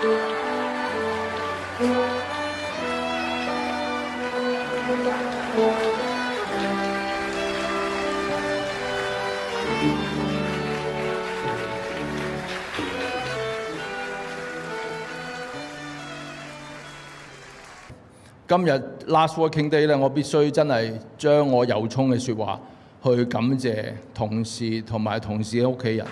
今日 last working day 咧，我必須真係將我由衷嘅説話去感謝同事同埋同事嘅屋企人。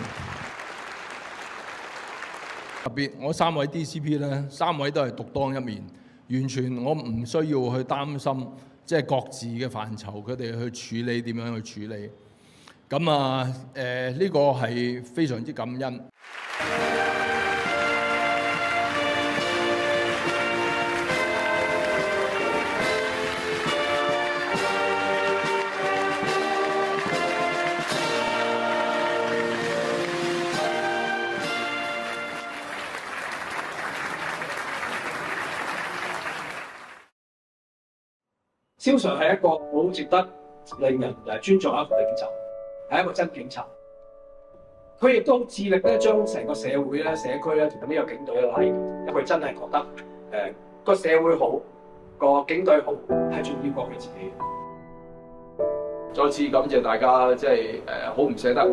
特別我3位 DCP 咧，3位都係獨當一面，完全我唔需要去擔心，即係各自嘅範疇，佢哋去處理點樣去處理。咁啊，呢個係非常之感恩。蕭 Sir 係一個好值得令人尊重一個領袖，係一個真警察。佢亦都好致力咧，將成個社會咧、社區咧同呢個警隊拉，因為佢真係覺得個社會好，個警隊好係重要過佢自己。再次感謝大家，即係好唔捨得。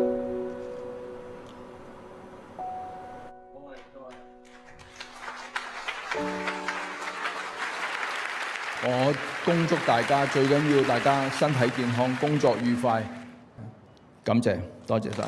我恭祝大家，最緊要大家身體健康，工作愉快。感謝，多謝晒。